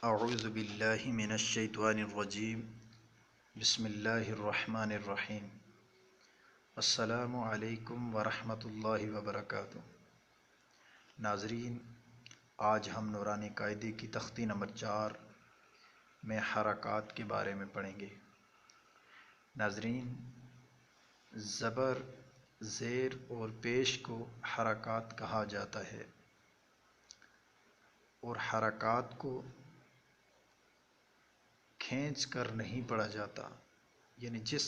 اعوذ باللہ من الشیطان الرجیم بسم اللہ الرحمن الرحیم السلام علیکم ورحمۃ اللہ وبرکاتہ۔ ناظرین، آج ہم نورانی قاعدے کی تختی نمبر 4 میں حرکات کے بارے میں پڑھیں گے۔ ناظرین، زبر، زیر اور پیش کو حرکات کہا جاتا ہے، اور حرکات کو کھینچ کر نہیں پڑھا جاتا، یعنی جس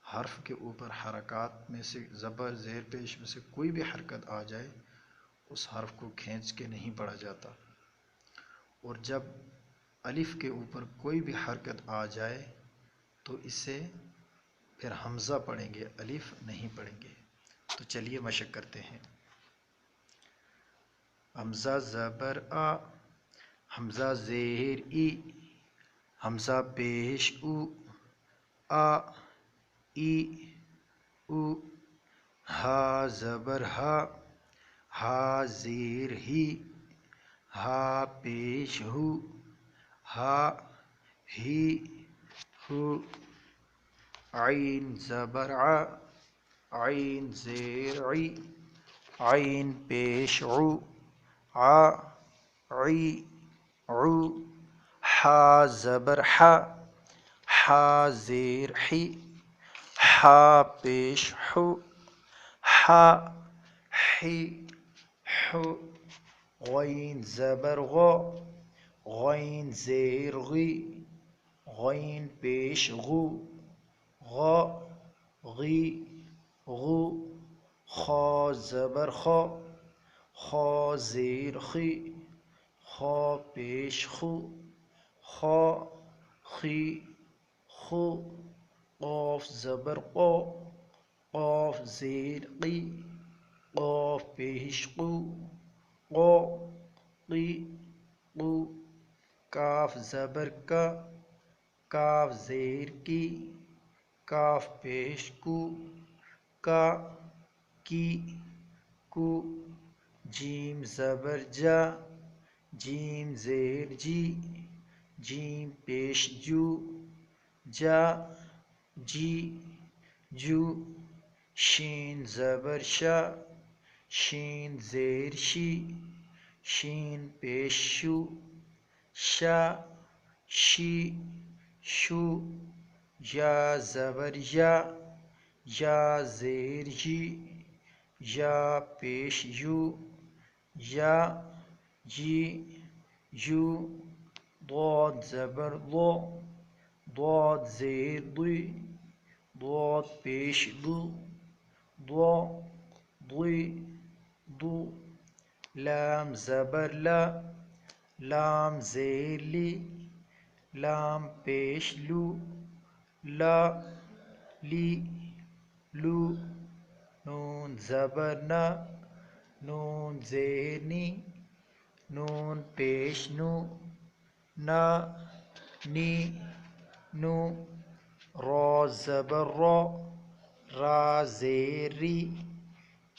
حرف کے اوپر حرکات میں سے زبر، زیر، پیش میں سے کوئی بھی حرکت آ جائے اس حرف کو کھینچ کے نہیں پڑھا جاتا، اور جب الف کے اوپر کوئی بھی حرکت آ جائے تو اسے پھر حمزہ پڑھیں گے، الف نہیں پڑھیں گے۔ تو چلیے مشق کرتے ہیں۔ حمزہ زبر آ، حمزہ زیر ای، حمزہ پیش او، آ ای او، ہا زبر ہا، ہا زیر ہی، ہا پیش ہو، ہا ہی ہو، عین زبر ع، عین زیر عی، عین پیش عو، ع عی عو، حا زبر ح، حا زیر حی، حا پیش حو، حا حی حو، غین زبر غو، غین زیر غی، غین پیش غو، غا غی غو، خا زبر خا، خا زیر خی، خا پیش خو، خا خی خو، قاف زبر قا، قاف زیر قی، قاف پیش قو، قا قی قو، کاف زبر کا، کاف زیر کی، کاف پیش کو، کا کی کو، جیم زبر جا، جیم زیر جی، جیم پیش جو، جا جی جو، شین زبر شا، شین زیر شی، شین پیش شو، شا شی شو، یا زبر یا، یا زیر یی، یا پیش یو، یا یی یو، ضاد زبر ضو، ضاد زیر ضی، ضاد پیش ضو، ضا ضی ضو، لام زبر لا، لام زیر لی، لام پیش لو، لا لی لو، نون زبر نا، نون زیر نی، نون پیش نو، نا نی نو، را زبر را، را زیر ری،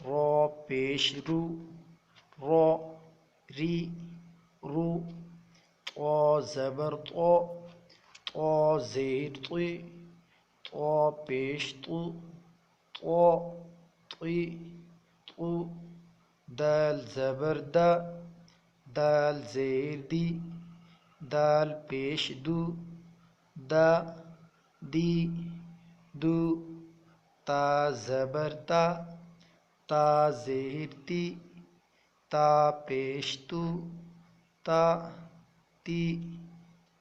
را پیش رو، را ری رو، طا زبر طا، طا زیر طی، طا پیش طو، طا طی طو، دال زبر دا، دال زیر دی، دال پیش دو، دا دی دو، تا زبر تا، تا زیر تی، تا پیش تو، تا تی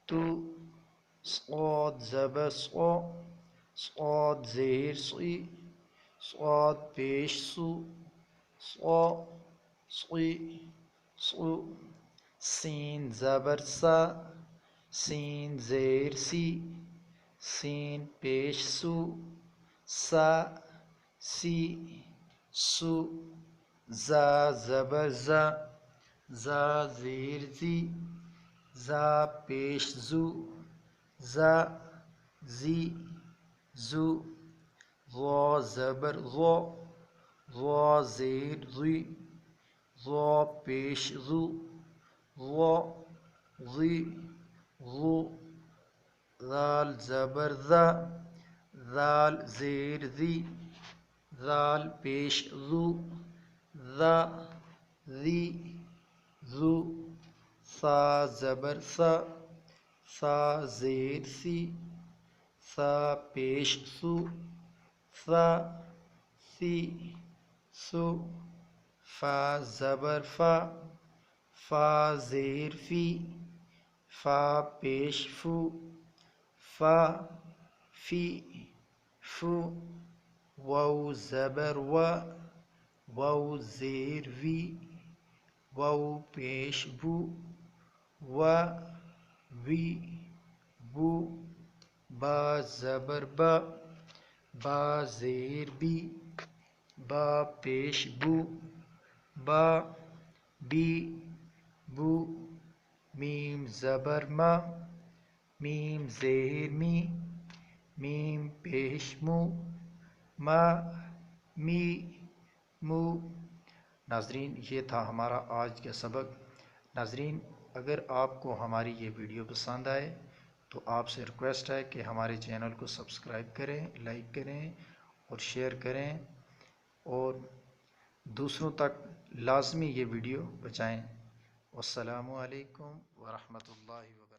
تو، صاد زبر صا، صاد زیر صی، صاد پیش سو، صا صی صو، سین زبر سا، سین زیر سی، سین پیش سو، سا سی سو، زا زبر زا، زا زیر زی، زا پیش زو، زا زی زو، ضا زبر ضا، ضا زیر ضی، ضا پیش ضو، ضا ضی ضو ذال زبر ذا ذال زیر ذی ذال پیش ذو ذا ذی ذو سا زبر سا سا زیر سی سا پیش سو سا سی سو فا زبر فا فا زیر فی فا پیش فو فا فی فو واو زبر و واو زیر وی واو پیش بو و وی بو با زبر با با زیر بی با پیش بو با بی بو میم زبر ما میم زیر می میم پیش مو ما می مو ناظرین یہ تھا ہمارا آج کا سبق۔ ناظرین اگر آپ کو ہماری یہ ویڈیو پسند آئے تو آپ سے ریکویسٹ ہے کہ ہمارے چینل کو سبسکرائب کریں، لائک کریں اور شیئر کریں اور دوسروں تک لازمی یہ ویڈیو پہنچائیں۔ والسلام علیکم ورحمۃ اللہ وبرکاتہ۔